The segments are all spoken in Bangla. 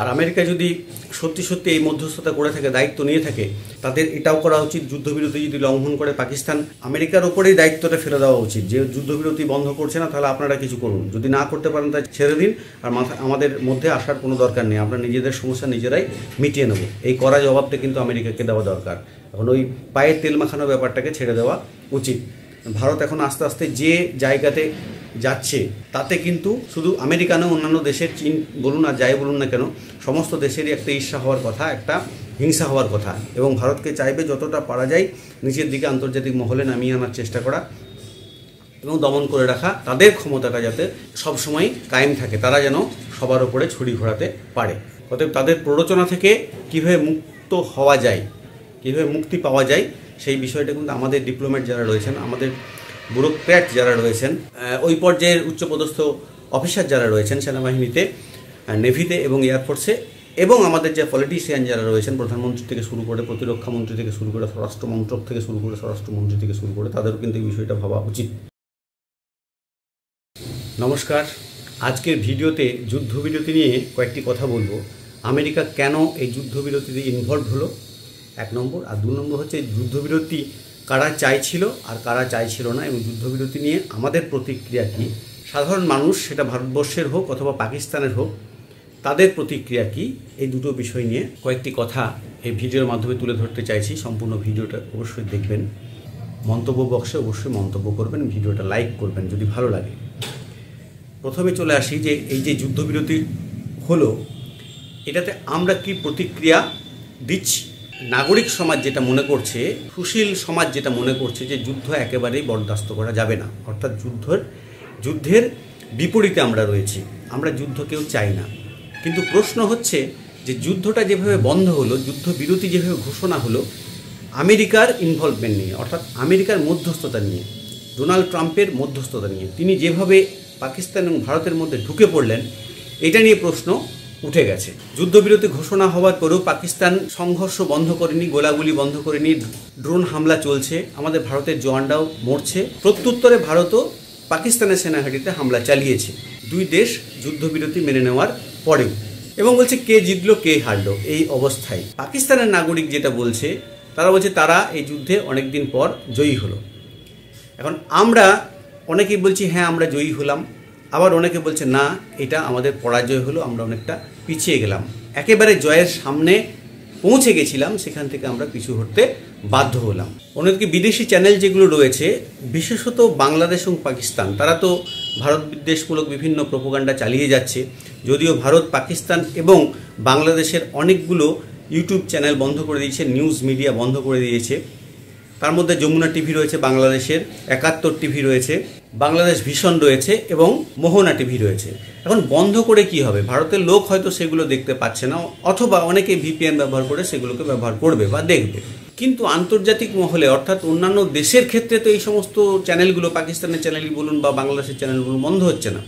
আর আমেরিকা যদি সত্যি সত্যি এই মধ্যস্থতা করে থাকে, দায়িত্ব নিয়ে থাকে, তাদের এটাও করা উচিত, যুদ্ধবিরতি যদি লঙ্ঘন করে পাকিস্তান, আমেরিকার ওপরেই দায়িত্বটা ফেলে দেওয়া উচিত যে যুদ্ধবিরতি বন্ধ করছে না, তাহলে আপনারা কিছু করুন, যদি না করতে পারেন তা ছেড়ে দিন, আর আমাদের মধ্যে আসার কোনো দরকার নেই, আমরা নিজেদের সমস্যা নিজেরাই মিটিয়ে নেব। এই কড়া জবাবটা কিন্তু আমেরিকাকে দেওয়া দরকার। এখন ওই পায়ের তেল মাখানো ব্যাপারটাকে ছেড়ে দেওয়া উচিত। ভারত এখন আস্তে আস্তে যে জায়গাতে যাচ্ছে তাতে কিন্তু শুধু আমেরিকা নয়, অন্যান্য দেশের, চীন বলুন আর যাই বলুন না কেন, সমস্ত দেশেরই একটা ঈর্ষা হওয়ার কথা, একটা হিংসা হওয়ার কথা, এবং ভারতকে চাইবে যতটা পারা যায় নিচের দিকে আন্তর্জাতিক মহলে নামিয়ে আনার চেষ্টা করা এবং দমন করে রাখা, তাদের ক্ষমতাটা যাতে সবসময় কায়েম থাকে, তারা যেন সবার ওপরে ছড়ি ঘোরাতে পারে। অতএব তাদের প্ররোচনা থেকে কীভাবে মুক্ত হওয়া যায়, কীভাবে মুক্তি পাওয়া যায়, সেই বিষয়টা কিন্তু আমাদের ডিপ্লোম্যাট যারা রয়েছেন, আমাদের ব্যুরোক্র্যাট যারা রয়েছেন, ওই পর্যায়ের উচ্চপদস্থ অফিসার যারা রয়েছেন সেনাবাহিনীতে, নেভিতে এবং এয়ারফোর্সে, এবং আমাদের যে পলিটিশিয়ান যারা রয়েছেন, প্রধানমন্ত্রী থেকে শুরু করে, প্রতিরক্ষা মন্ত্রী থেকে শুরু করে, স্বরাষ্ট্র মন্ত্রক থেকে শুরু করে, স্বরাষ্ট্রমন্ত্রী থেকে শুরু করে, তাদেরও কিন্তু এই বিষয়টা ভাবা উচিত। নমস্কার, আজকের ভিডিওতে যুদ্ধবিরতি নিয়ে কয়েকটি কথা বলবো। আমেরিকা কেন এই যুদ্ধবিরতিতে ইনভলভ হলো, 1 নম্বর। আর 2 নম্বর হচ্ছে যুদ্ধবিরতি কারা চাইছিল আর কারা চাইছিল না, এবং যুদ্ধবিরতি নিয়ে আমাদের প্রতিক্রিয়া কী, সাধারণ মানুষ, সেটা ভারতবর্ষের হোক অথবা পাকিস্তানের হোক, তাদের প্রতিক্রিয়া কী, এই দুটো বিষয় নিয়ে কয়েকটি কথা এই ভিডিওর মাধ্যমে তুলে ধরতে চাইছি। সম্পূর্ণ ভিডিওটা অবশ্যই দেখবেন, মন্তব্য বক্সে অবশ্যই মন্তব্য করবেন, ভিডিওটা লাইক করবেন যদি ভালো লাগে। প্রথমে চলে আসি যে এই যে যুদ্ধবিরতি হলো, এটাতে আমরা কি প্রতিক্রিয়া দিচ্ছি। নাগরিক সমাজ যেটা মনে করছে, সুশীল সমাজ যেটা মনে করছে যে যুদ্ধ একেবারেই বরদাস্ত করা যাবে না, অর্থাৎ যুদ্ধের বিপরীতে আমরা রয়েছি, আমরা যুদ্ধ কেউ চাই না। কিন্তু প্রশ্ন হচ্ছে যে যুদ্ধটা যেভাবে বন্ধ হলো, যুদ্ধবিরতি যেভাবে ঘোষণা হলো, আমেরিকার ইনভলভমেন্ট নিয়ে, অর্থাৎ আমেরিকার মধ্যস্থতা নিয়ে, ডোনাল্ড ট্রাম্পের মধ্যস্থতা নিয়ে, তিনি যেভাবে পাকিস্তান এবং ভারতের মধ্যে ঢুকে পড়লেন, এটা নিয়ে প্রশ্ন উঠে গেছে। যুদ্ধবিরতি ঘোষণা হওয়ার পরেও পাকিস্তান সংঘর্ষ বন্ধ করেনি, গোলাগুলি বন্ধ করেনি, ড্রোন হামলা চলছে, আমাদের ভারতের জওয়ানরাও মরছে। প্রত্যুত্তরে ভারতও পাকিস্তানের সেনাঘাঁটিতে হামলা চালিয়েছে, দুই দেশ যুদ্ধবিরতি মেনে নেওয়ার পরেও, এবং বলছে কে জিতলো কে হারলো। এই অবস্থায় পাকিস্তানের নাগরিক যেটা বলছে, তারা বলছে তারা এই যুদ্ধে অনেকদিন পর জয়ী হলো। এখন আমরা অনেকেই বলছি হ্যাঁ আমরা জয়ী হলাম, আবার অনেকে বলছে না এটা আমাদের পরাজয় হলো, আমরা অনেকটা পিছিয়ে গেলাম, একেবারে জয়ের সামনে পৌঁছে গেছিলাম, সেখান থেকে আমরা পিছু হটতে বাধ্য হলাম। অন্যদিকে বিদেশি চ্যানেল যেগুলো রয়েছে, বিশেষত বাংলাদেশ এবং পাকিস্তান, তারা তো ভারত বিদ্বেষমূলক বিভিন্ন প্রোপাগান্ডা চালিয়ে যাচ্ছে। যদিও ভারত, পাকিস্তান এবং বাংলাদেশের অনেকগুলো ইউটিউব চ্যানেল বন্ধ করে দিয়েছে, নিউজ মিডিয়া বন্ধ করে দিয়েছে। তার মধ্যে যমুনা টিভি রয়েছে, বাংলাদেশের 71 টিভি রয়েছে, বাংলাদেশ ভিশন রয়েছে এবং মোহনা টিভি রয়েছে। এখন বন্ধ করে কি হবে? ভারতের লোক হয়তো সেগুলো দেখতে পাচ্ছে না, অথবা অনেকে ভিপিএন ব্যবহার করে সেগুলোকে ব্যবহার করবে বা দেখবে। কিন্তু আন্তর্জাতিক মহলে, অর্থাৎ অন্যান্য দেশের ক্ষেত্রে তো এই সমস্ত চ্যানেলগুলো, পাকিস্তানের চ্যানেলই বলুন বা বাংলাদেশের চ্যানেলগুলো বন্ধ হচ্ছে না।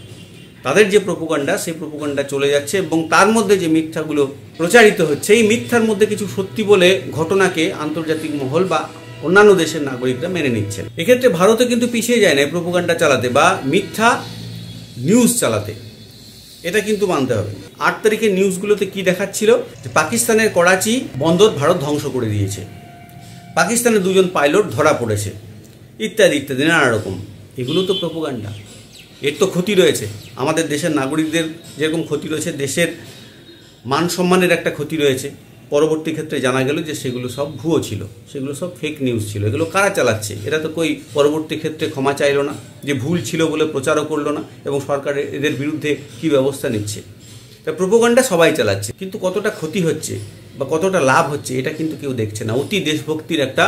তাদের যে প্রোপাগান্ডা, সেই প্রোপাগান্ডা চলে যাচ্ছে, এবং তার মধ্যে যে মিথ্যাগুলো প্রচারিত হচ্ছে, এই মিথ্যার মধ্যে কিছু সত্যি বলে ঘটনাকে আন্তর্জাতিক মহল বা অন্যান্য দেশের নাগরিকরা মেনে নিচ্ছেন। এক্ষেত্রে ভারতে কিন্তু পিছিয়ে যায় না প্রোপাগান্ডা চালাতে বা মিথ্যা নিউজ চালাতে, এটা কিন্তু মানতে হবে। 8 তারিখের নিউজগুলোতে কি দেখাচ্ছিল, যে পাকিস্তানের করাচি বন্দর ভারত ধ্বংস করে দিয়েছে, পাকিস্তানের 2 জন পাইলট ধরা পড়েছে, ইত্যাদি ইত্যাদি নানা রকম। এগুলো তো প্রোপাগান্ডা, এর তো ক্ষতি রয়েছে, আমাদের দেশের নাগরিকদের যেরকম ক্ষতি রয়েছে, দেশের মান সম্মানের একটা ক্ষতি রয়েছে। পরবর্তী ক্ষেত্রে জানা গেল যে সেগুলো সব ভুয়ো ছিল, সেগুলো সব ফেক নিউজ ছিল। এগুলো কারা চালাচ্ছে? এরা তো কই পরবর্তী ক্ষেত্রে ক্ষমা চাইলো না, যে ভুল ছিল বলে প্রচারও করলো না, এবং সরকার এদের বিরুদ্ধে কি ব্যবস্থা নিচ্ছে। তা প্রোপাগান্ডা সবাই চালাচ্ছে, কিন্তু কতটা ক্ষতি হচ্ছে বা কতটা লাভ হচ্ছে এটা কিন্তু কেউ দেখছে না। অতি দেশভক্তির একটা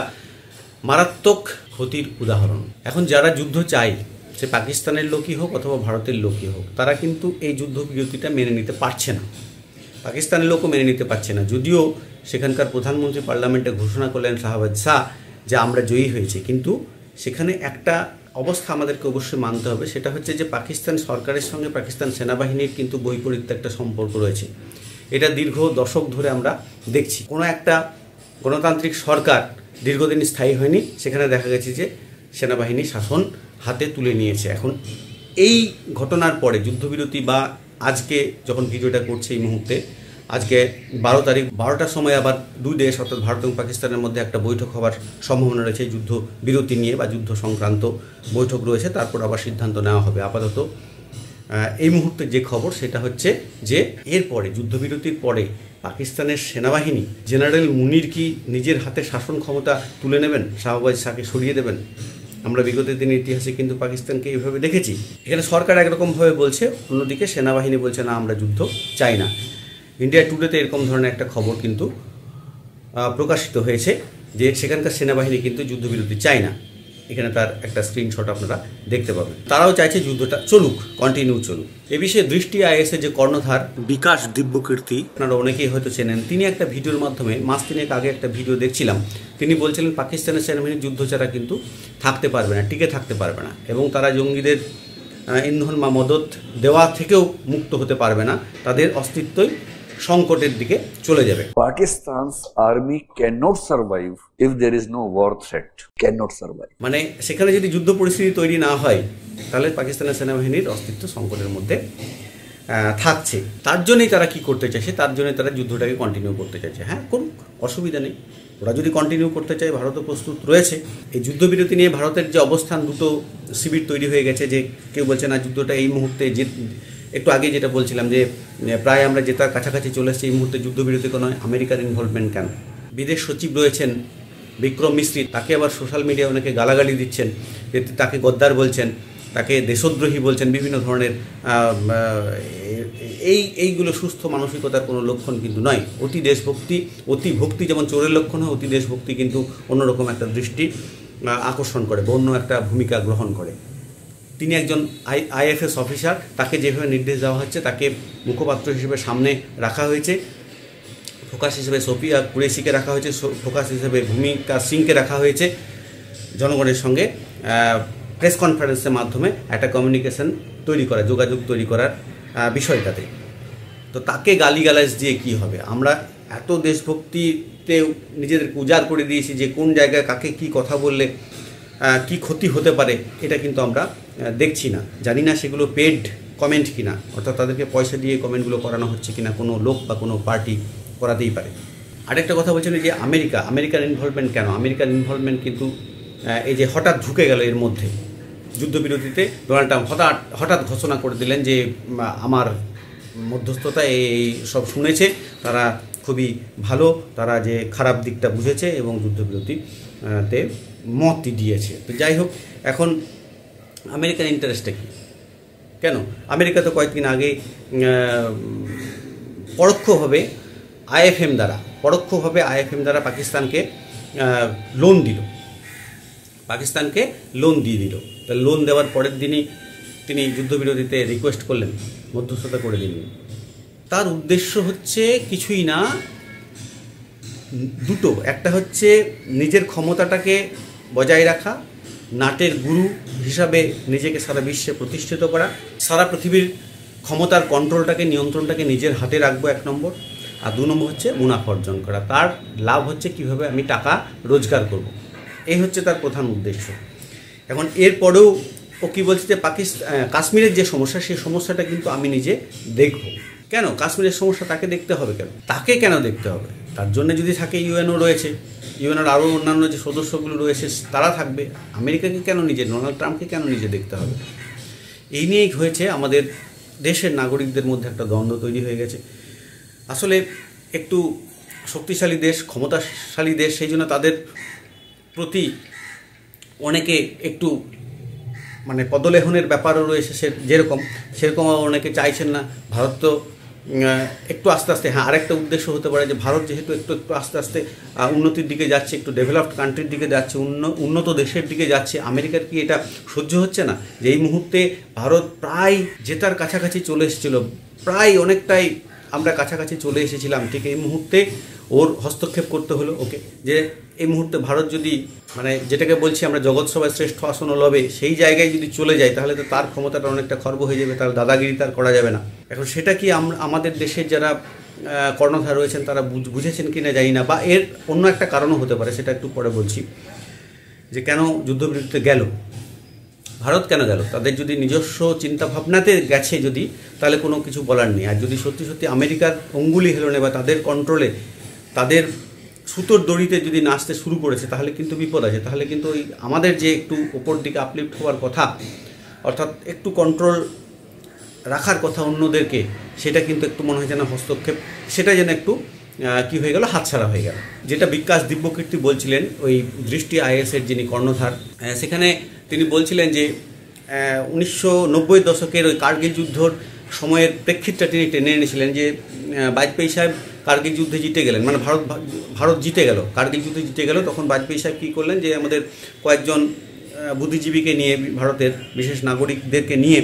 মারাত্মক ক্ষতির উদাহরণ। এখন যারা যুদ্ধ চায়, সে পাকিস্তানের লোকই হোক অথবা ভারতের লোকই হোক, তারা কিন্তু এই যুদ্ধবিরতিটা মেনে নিতে পারছে না। পাকিস্তানের লোকও মেনে নিতে পারছে না, যদিও সেখানকার প্রধানমন্ত্রী পার্লামেন্টে ঘোষণা করলেন শাহবাজ শাহ যে আমরা জয়ী হয়েছি, কিন্তু সেখানে একটা অবস্থা আমাদেরকে অবশ্যই মানতে হবে, সেটা হচ্ছে যে পাকিস্তান সরকারের সঙ্গে পাকিস্তান সেনাবাহিনীর কিন্তু বৈপরীত্য একটা সম্পর্ক রয়েছে। এটা দীর্ঘ দশক ধরে আমরা দেখছি। কোনো একটা গণতান্ত্রিক সরকার দীর্ঘদিন স্থায়ী হয়নি, সেখানে দেখা গেছে যে সেনাবাহিনী শাসন হাতে তুলে নিয়েছে। এখন এই ঘটনার পরে যুদ্ধবিরতি বা আজকে যখন ভিডিওটা করছে এই মুহূর্তে, আজকে 12 তারিখ 12টার সময় আবার দুই দেশ অর্থাৎ ভারত এবং পাকিস্তানের মধ্যে একটা বৈঠক হওয়ার সম্ভাবনা রয়েছে যুদ্ধ বিরতি নিয়ে বা যুদ্ধ সংক্রান্ত বৈঠক রয়েছে, তারপর আবার সিদ্ধান্ত নেওয়া হবে। আপাতত এই মুহূর্তে যে খবর সেটা হচ্ছে যে এরপরে যুদ্ধবিরতির পরে পাকিস্তানের সেনাবাহিনী জেনারেল মুনির কি নিজের হাতে শাসন ক্ষমতা তুলে নেবেন, শাহবাজ শাহকে সরিয়ে দেবেন? আমরা বিগত দিনের ইতিহাসে কিন্তু পাকিস্তানকে এইভাবে দেখেছি। এখানে সরকার একরকমভাবে বলছে, অন্যদিকে সেনাবাহিনী বলছে না আমরা যুদ্ধ চাই না। ইন্ডিয়া টুডেতে এরকম ধরনের একটা খবর কিন্তু প্রকাশিত হয়েছে যে সেখানকার সেনাবাহিনী কিন্তু যুদ্ধবিরতি চায় না। এখানে তার একটা স্ক্রিনশট আপনারা দেখতে পাবেন। তারাও চাইছে যুদ্ধটা চলুক, কন্টিনিউ চলুক। এ বিষয়ে দৃষ্টি আইএসের যে কর্ণধার বিকাশ দিব্যকীর্তি, আপনারা অনেকেই হয়তো চেনেন, তিনি একটা ভিডিওর মাধ্যমে মাস তিনেক আগে একটা ভিডিও দেখছিলাম, তিনি বলছিলেন পাকিস্তানের সেনাবাহিনী যুদ্ধ ছাড়া কিন্তু থাকতে পারবে না, টিকে থাকতে পারবে না, এবং তারা জঙ্গিদের ইন্ধন বা মদত দেওয়া থেকেও মুক্ত হতে পারবে না, তাদের অস্তিত্বই সংকটের দিকে চলে যাবে। Pakistan's army cannot survive if there is no war threat. Cannot survive. মানে সেখানে যদি যুদ্ধ পরিস্থিতি তৈরি না হয় তাহলে পাকিস্তানের সেনাবাহিনীর অস্তিত্ব সংকটের মধ্যে থাকছে। তার জন্যই তারা কি করতে চাইছে, তার জন্যই তারা যুদ্ধটাকে কন্টিনিউ করতে চাইছে। হ্যাঁ, করুক, অসুবিধা নেই। ওরা যদি কন্টিনিউ করতে চায়, ভারতও প্রস্তুত রয়েছে। এই যুদ্ধবিরতি নিয়ে ভারতের যে অবস্থান, দুটো শিবির তৈরি হয়ে গেছে, যে কেউ বলছে না যুদ্ধটা এই মুহূর্তে, যে একটু আগে যেটা বলছিলাম যে প্রায় আমরা জেতার কাছাকাছি চলে এসেছি, এই মুহূর্তে যুদ্ধবিরতি কোনো আমেরিকার ইনভলভমেন্ট কেন? বিদেশ সচিব রয়েছেন বিক্রম মিস্ত্রি, তাকে আবার সোশ্যাল মিডিয়ায় অনেকে গালাগালি দিচ্ছেন, তাকে গদ্দার বলছেন, তাকে দেশদ্রোহী বলছেন, বিভিন্ন ধরনের এইগুলো সুস্থ মানসিকতার কোনো লক্ষণ কিন্তু নয়। অতি দেশভক্তি, অতি ভক্তি যেমন চোরের লক্ষণ হয়, অতি দেশভক্তি কিন্তু অন্যরকম একটা দৃষ্টি আকর্ষণ করে, অন্য একটা ভূমিকা গ্রহণ করে। তিনি একজন আইএফএস অফিসার, তাকে যেভাবে নির্দেশ দেওয়া হচ্ছে, তাকে মুখপাত্র হিসেবে সামনে রাখা হয়েছে, ফোকাস হিসেবে সোফিয়া কুরেশিকে রাখা হয়েছে, ফোকাস হিসেবে ভূমিকা সিংকে রাখা হয়েছে, জনগণের সঙ্গে প্রেস কনফারেন্সের মাধ্যমে একটা কমিউনিকেশন তৈরি করা, যোগাযোগ তৈরি করার বিষয়টাতে। তো তাকে গালিগালাজ দিয়ে কি হবে? আমরা এত দেশভক্তিতে নিজেদেরকে উজাড় করে দিয়েছি যে কোন জায়গায় কাকে কি কথা বললে কি ক্ষতি হতে পারে, এটা কিন্তু আমরা দেখছি না। জানি না সেগুলো পেড কমেন্ট কিনা, অর্থাৎ তাদেরকে পয়সা দিয়ে কমেন্টগুলো করানো হচ্ছে কিনা, কোনো লোক বা কোনো পার্টি করাতেই পারে। আরেকটা কথা বলছিলেন যে আমেরিকার ইনভলভমেন্ট কেন? আমেরিকার ইনভলভমেন্ট কিন্তু এই যে হঠাৎ ঢুকে গেল এর মধ্যে যুদ্ধবিরতিতে, ডোনাল্ড ট্রাম্প হঠাৎ ঘোষণা করে দিলেন যে আমার মধ্যস্থতা এই সব শুনেছে, তারা খুবই ভালো, তারা যে খারাপ দিকটা বুঝেছে এবং যুদ্ধবিরতিতে মত দিয়েছে। তো যাই হোক, এখন আমেরিকার ইন্টারেস্টটা কী? কেন? আমেরিকা তো কয়েকদিন আগে পরোক্ষভাবে আইএফএম দ্বারা পাকিস্তানকে লোন দিল, লোন দিয়ে দিল। তা লোন দেওয়ার পরের দিনই তিনি যুদ্ধবিরতিতে রিকোয়েস্ট করলেন, মধ্যস্থতা করে দিলেন। তার উদ্দেশ্য হচ্ছে কিছুই না, দুটো। একটা হচ্ছে নিজের ক্ষমতাটাকে বজায় রাখা, নাটের গুরু হিসাবে নিজেকে সারা বিশ্বে প্রতিষ্ঠিত করা, সারা পৃথিবীর ক্ষমতার কন্ট্রোলটাকে, নিয়ন্ত্রণটাকে নিজের হাতে রাখবো, 1 নম্বর। আর 2 নম্বর হচ্ছে মুনাফা অর্জন করা। তার লাভ হচ্ছে কিভাবে আমি টাকা রোজগার করব, এই হচ্ছে তার প্রধান উদ্দেশ্য। এখন এরপরেও ও কী বলছে যে কাশ্মীরের যে সমস্যা, সেই সমস্যাটা কিন্তু আমি নিজে দেখব। কেন কাশ্মীরের সমস্যা তাকে দেখতে হবে? কেন দেখতে হবে? তার জন্য যদি থাকে, ইউএনও রয়েছে, ইউএনওর আরও অন্যান্য যে সদস্যগুলো রয়েছে তারা থাকবে। আমেরিকাকে কেন নিজে, ডোনাল্ড ট্রাম্পকে কেন নিজে দেখতে হবে? এই নিয়েই হয়েছে আমাদের দেশের নাগরিকদের মধ্যে একটা দ্বন্দ্ব তৈরি হয়ে গেছে। আসলে একটু শক্তিশালী দেশ, ক্ষমতাশালী দেশ, সেই জন্য তাদের প্রতি অনেকে একটু মানে পদলেহনের ব্যাপারও রয়েছে, সেরকম অনেকে চাইছেন না। ভারত তো একটু আস্তে আস্তে, হ্যাঁ, আরেকটা উদ্দেশ্য হতে পারে যে ভারত যেহেতু একটু আস্তে আস্তে উন্নতির দিকে যাচ্ছে, একটু ডেভেলপড কান্ট্রির দিকে যাচ্ছে, উন্নত দেশের দিকে যাচ্ছে, আমেরিকার কি এটা সহ্য হচ্ছে না যে এই মুহূর্তে ভারত প্রায় জেতার কাছাকাছি চলে এসেছিল, প্রায় অনেকটাই আমরা কাছাকাছি চলে এসেছিলাম, ঠিক এই মুহূর্তে ওর হস্তক্ষেপ করতে হলো ওকে, যে এই মুহূর্তে ভারত যদি মানে যেটাকে বলছি আমরা জগৎসভায় শ্রেষ্ঠ আসন লবে, সেই জায়গায় যদি চলে যায় তাহলে তো তার ক্ষমতাটা অনেকটা খর্ব হয়ে যাবে, তার দাদাগিরি তার করা যাবে না। এখন সেটা কি আমাদের দেশের যারা কর্ণধার রয়েছেন তারা বুঝেছেন কি না জানি না, বা এর অন্য একটা কারণও হতে পারে, সেটা একটু পরে বলছি যে কেন যুদ্ধবিরতিতে গেল। ভারত কেন গেল? তাদের যদি নিজস্ব চিন্তাভাবনাতে গেছে যদি, তাহলে কোনো কিছু বলার নেই। আর যদি সত্যি সত্যি আমেরিকার অঙ্গুলি হেলনে বা তাদের কন্ট্রোলে, তাদের সুতোর দড়িতে যদি নাচতে শুরু করেছে, তাহলে কিন্তু বিপদ আছে। তাহলে কিন্তু ওই আমাদের যে একটু ওপর দিকে আপলিফ্ট হওয়ার কথা, অর্থাৎ একটু কন্ট্রোল রাখার কথা অন্যদেরকে, সেটা কিন্তু একটু মনে হয় যেন হস্তক্ষেপ, সেটা যেন একটু কী হয়ে গেল, হাতছাড়া হয়ে গেল। যেটা বিকাশ দিব্যকীর্তি বলছিলেন, ওই দৃষ্টি আইএসের যিনি কর্ণধার, সেখানে তিনি বলছিলেন যে 1990 দশকের ওই কার্গিল যুদ্ধর সময়ের প্রেক্ষিতটা তিনি টেনে এনেছিলেন, যে বাজপেয়ী সাহেব কার্গিল যুদ্ধে জিতে গেলেন, মানে ভারত জিতে গেল, কার্গিল যুদ্ধে জিতে গেল। তখন বাজপেয়ী সাহেব কী করলেন, যে আমাদের কয়েকজন বুদ্ধিজীবীকে নিয়ে, ভারতের বিশেষ নাগরিকদেরকে নিয়ে,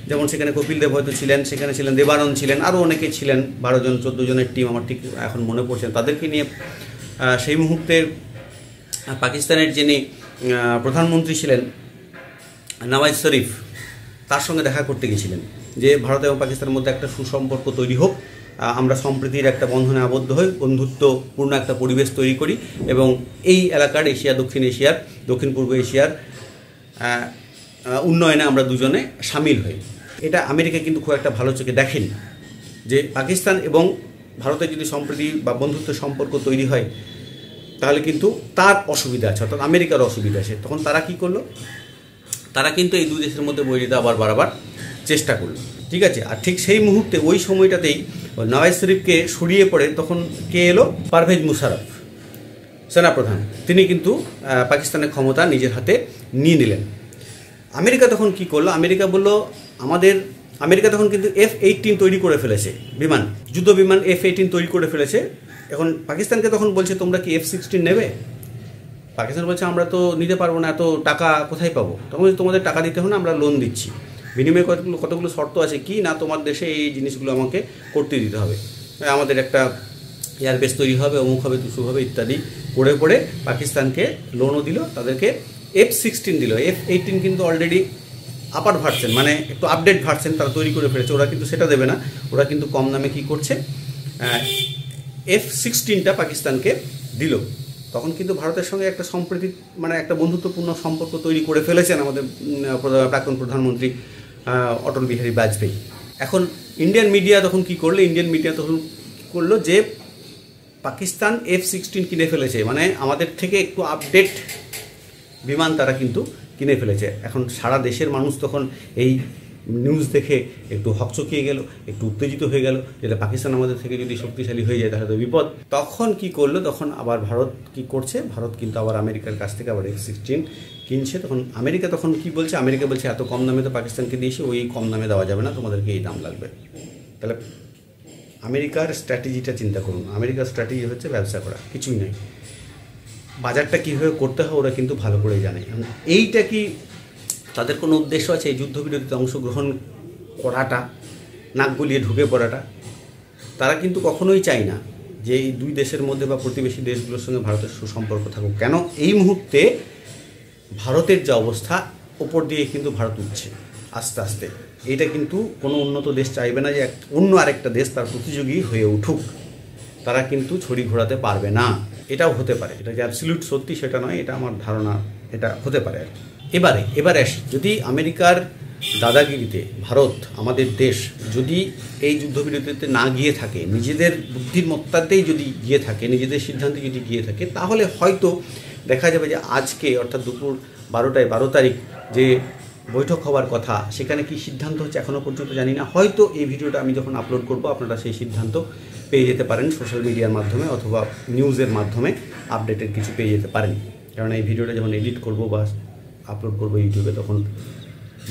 যেমন সেখানে কপিল দেব হয়তো ছিলেন, সেখানে ছিলেন দেবানন্দ ছিলেন, আরও অনেকে ছিলেন, 12 জন 14 জনের টিম, আমার ঠিক এখন মনে পড়ছে, তাদেরকে নিয়ে সেই মুহূর্তে পাকিস্তানের যিনি প্রধানমন্ত্রী ছিলেন নওয়াজ শরীফ, তার সঙ্গে দেখা করতে গেছিলেন, যে ভারত এবং পাকিস্তানের মধ্যে একটা সুসম্পর্ক তৈরি হোক, আমরা সম্প্রীতির একটা বন্ধনে আবদ্ধ হই, বন্ধুত্বপূর্ণ একটা পরিবেশ তৈরি করি, এবং এই এলাকার দক্ষিণ পূর্ব এশিয়ার উন্নয়নে আমরা দুজনে সামিল হই। এটা আমেরিকা কিন্তু খুব একটা ভালো চোখে দেখেনি, যে পাকিস্তান এবং ভারতের যদি সম্প্রীতি বা বন্ধুত্ব সম্পর্ক তৈরি হয়, তাহলে কিন্তু তার অসুবিধা আছে, অর্থাৎ আমেরিকার অসুবিধা আছে। তখন তারা কি করলো, তারা কিন্তু এই দুই দেশের মধ্যে বৈরিতা আবার বাড়াবার চেষ্টা করলো, ঠিক আছে। আর ঠিক সেই মুহূর্তে, ওই সময়টাতেই নওয়াজ শরীফকে সরিয়ে পড়ে তখন কে এলো, পারভেজ মুশারফ, সেনাপ্রধান, তিনি কিন্তু পাকিস্তানের ক্ষমতা নিজের হাতে নিয়ে নিলেন। আমেরিকা তখন কি করলো, আমেরিকা তখন কিন্তু F-18 তৈরি করে ফেলেছে, যুদ্ধ বিমান F-18 তৈরি করে ফেলেছে। এখন পাকিস্তানকে তখন বলছে, তোমরা কি F-16 নেবে? পাকিস্তান বলছে, আমরা তো নিতে পারবো না, এত টাকা কোথায় পাবো? তখন তোমাদের টাকা দিতে হবে না, আমরা লোন দিচ্ছি, বিনিময়ে কতগুলো শর্ত আছে, কি না, তোমার দেশে এই জিনিসগুলো আমাকে করতে দিতে হবে, আমাদের একটা এয়ারবেস তৈরি হবে, অমুক হবে, তুসুক হবে, ইত্যাদি করে পাকিস্তানকে লোনও দিল, তাদেরকে F-16 দিল। F-18 কিন্তু অলরেডি আপার ভার্সন, মানে একটু আপডেট ভার্সন তারা তৈরি করে ফেলেছে, ওরা কিন্তু সেটা দেবে না, ওরা কিন্তু কম দামে কি করছে, F-16টা পাকিস্তানকে দিল। তখন কিন্তু ভারতের সঙ্গে একটা সম্প্রীতি, মানে একটা বন্ধুত্বপূর্ণ সম্পর্ক তৈরি করে ফেলেছেন আমাদের প্রাক্তন প্রধানমন্ত্রী অটল বিহারী বাজপেয়ী। এখন ইন্ডিয়ান মিডিয়া তখন কি করলো, যে পাকিস্তান F-16 কিনে ফেলেছে, মানে আমাদের থেকে একটু আপডেট বিমান তারা কিন্তু কিনে ফেলেছে। এখন সারা দেশের মানুষ তখন এই নিউজ দেখে একটু হকচকিয়ে গেল, একটু উত্তেজিত হয়ে গেল, যেটা পাকিস্তান আমাদের থেকে যদি শক্তিশালী হয়ে যায় তাহলে তো বিপদ। তখন কি করলো, তখন আবার ভারত কি করছে, ভারত কিন্তু আবার আমেরিকার কাছ থেকে আবার F-16 কিনছে। তখন আমেরিকা তখন কি বলছে, আমেরিকা বলছে, এত কম দামে তো পাকিস্তানকে দিয়েছে, ওই কম দামে দেওয়া যাবে না, তোমাদেরকে এই দাম লাগবে। তাহলে আমেরিকার স্ট্র্যাটেজিটা চিন্তা করুন, আমেরিকার স্ট্র্যাটেজি হচ্ছে ব্যবসা করা, কিছুই নয়। বাজারটা কীভাবে করতে হয় ওরা কিন্তু ভালো করেই জানে। এইটা কি তাদের কোনো উদ্দেশ্য আছে, এই যুদ্ধবিরতিতে অংশগ্রহণ করাটা, নাক গলিয়ে ঢুকে পড়াটা? তারা কিন্তু কখনোই চায় না যে এই দুই দেশের মধ্যে বা প্রতিবেশী দেশগুলোর সঙ্গে ভারতের সুসম্পর্ক থাকুক। কেন এই মুহূর্তে ভারতের যে অবস্থা, ওপর দিয়ে কিন্তু ভারত উঠছে আস্তে আস্তে। এটা কিন্তু কোনো উন্নত দেশ চাইবে না যে অন্য আরেকটা দেশ তার প্রতিযোগী হয়ে উঠুক, তারা কিন্তু ছড়ি ঘোরাতে পারবে না। এটাও হতে পারে, এটা যে অ্যাবসলিউট সত্যি সেটা নয়, এটা আমার ধারণা, এটা হতে পারে আর কি। এবারে আসি, যদি আমেরিকার দাদাগিরিতে ভারত, আমাদের দেশ, যদি এই যুদ্ধবিরতিতে না গিয়ে থাকে, নিজেদের বুদ্ধিমত্তাতেই যদি গিয়ে থাকে, নিজেদের সিদ্ধান্তে যদি গিয়ে থাকে, তাহলে হয়তো দেখা যাবে যে আজকে, অর্থাৎ দুপুর 12টায় 12 তারিখ যে বৈঠক হওয়ার কথা, সেখানে কি সিদ্ধান্ত হচ্ছে এখনও পর্যন্ত জানি না। হয়তো এই ভিডিওটা আমি যখন আপলোড করব, আপনারা সেই সিদ্ধান্ত পেয়ে যেতে পারেন সোশ্যাল মিডিয়ার মাধ্যমে অথবা নিউজের মাধ্যমে, আপডেটের কিছু পেয়ে যেতে পারেন। কারণ এই ভিডিওটা যখন এডিট করব বা আপলোড করব ইউটিউবে তখন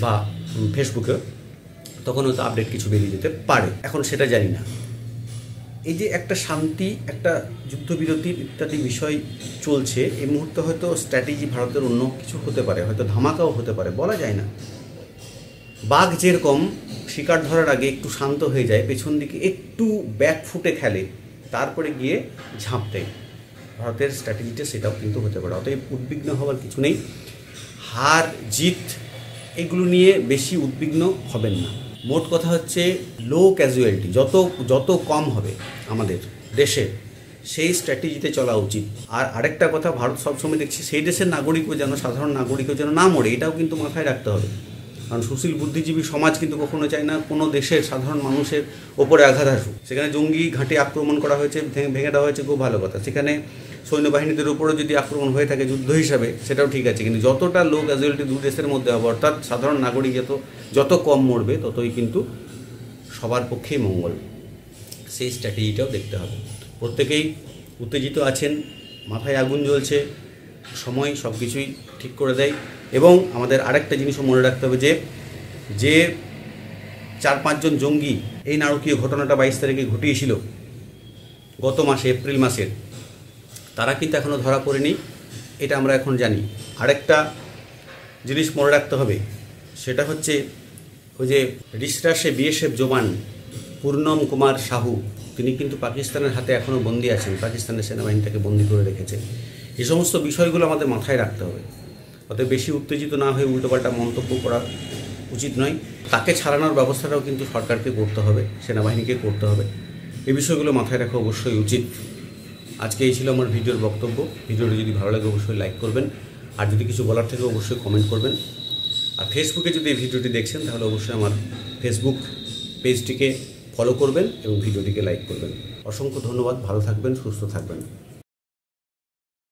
বা ফেসবুকে, তখন হয়তো আপডেট কিছু বেরিয়ে যেতে পারে, এখন সেটা জানি না। এই যে একটা শান্তি, একটা যুদ্ধবিরতির ইত্যাদি বিষয় চলছে, এই মুহূর্তে হয়তো স্ট্র্যাটেজি ভারতের অন্য কিছু হতে পারে, হয়তো ধামাকাও হতে পারে, বলা যায় না। বাঘ যেরকম শিকার ধরার আগে একটু শান্ত হয়ে যায়, পেছন দিকে একটু ব্যাক ফুটে খেলে, তারপরে গিয়ে ঝাঁপ দেয়, ভারতের স্ট্র্যাটেজিটা সেটাও কিন্তু হতে পারে। অতএব উদ্বিগ্ন হওয়ার কিছু নেই, হার জিত এগুলো নিয়ে বেশি উদ্বিগ্ন হবেন না। মোট কথা হচ্ছে লো ক্যাজুয়ালিটি যত কম হবে আমাদের দেশে, সেই স্ট্র্যাটেজিতে চলা উচিত। আর আরেকটা কথা, ভারত সবসময় দেখছি সেই দেশের নাগরিকও যেন, সাধারণ নাগরিকও যেন না মরে, এটাও কিন্তু মাথায় রাখতে হবে। কারণ সুশীল বুদ্ধিজীবী সমাজ কিন্তু কখনো চায় না কোনো দেশের সাধারণ মানুষের ওপরে আঘাত আসুক। সেখানে জঙ্গি ঘাঁটি আক্রমণ করা হয়েছে, ভেঙে দেওয়া হয়েছে, খুব ভালো কথা। সেখানে সৈন্যবাহিনীদের উপরও যদি আক্রমণ হয়ে থাকে যুদ্ধ হিসাবে, সেটাও ঠিক আছে, কিন্তু যতটা লোক ক্যাজুয়ালিটি দু দেশের মধ্যে হবে, অর্থাৎ সাধারণ নাগরিক যত কম মরবে, ততই কিন্তু সবার পক্ষেই মঙ্গল। সেই স্ট্র্যাটেজিটাও দেখতে হবে। প্রত্যেকেই উত্তেজিত আছেন, মাথায় আগুন জ্বলছে, সময় সব কিছুই ঠিক করে দেয়। এবং আমাদের আরেকটা জিনিসও মনে রাখতে হবে যে 4-5 জন জঙ্গি এই নারকীয় ঘটনাটা 22 তারিখে ঘটিয়েছিল গত মাসে, এপ্রিল মাসের, তারা কিন্তু এখনও ধরা পড়েনি, এটা আমরা এখন জানি। আরেকটা জিনিস মনে রাখতে হবে, সেটা হচ্ছে ওই যে রিসরাসে বিএসএফ জওয়ান পূর্ণম কুমার সাহু, তিনি কিন্তু পাকিস্তানের হাতে এখনও বন্দী আছেন, পাকিস্তানের সেনাবাহিনী তাকে বন্দী করে রেখেছে। এই সমস্ত বিষয়গুলো আমাদের মাথায় রাখতে হবে। অতএব বেশি উত্তেজিত না হয়ে উল্টোপাল্টা মন্তব্য করা উচিত নয়। তাকে ছাড়ানোর ব্যবস্থাটাও কিন্তু সরকারকে করতে হবে, সেনাবাহিনীকে করতে হবে। এই বিষয়গুলো মাথায় রাখা অবশ্যই উচিত। আজকে এই ছিল আমার ভিডিওর বক্তব্য। ভিডিওটি যদি ভালো লাগে অবশ্যই লাইক করবেন, আর যদি কিছু বলার থাকে অবশ্যই কমেন্ট করবেন। আর ফেসবুকে যদি এই ভিডিওটি দেখছেন তাহলে অবশ্যই আমার ফেসবুক পেজটিকে ফলো করবেন এবং ভিডিওটিকে লাইক করবেন। অসংখ্য ধন্যবাদ। ভালো থাকবেন, সুস্থ থাকবেন।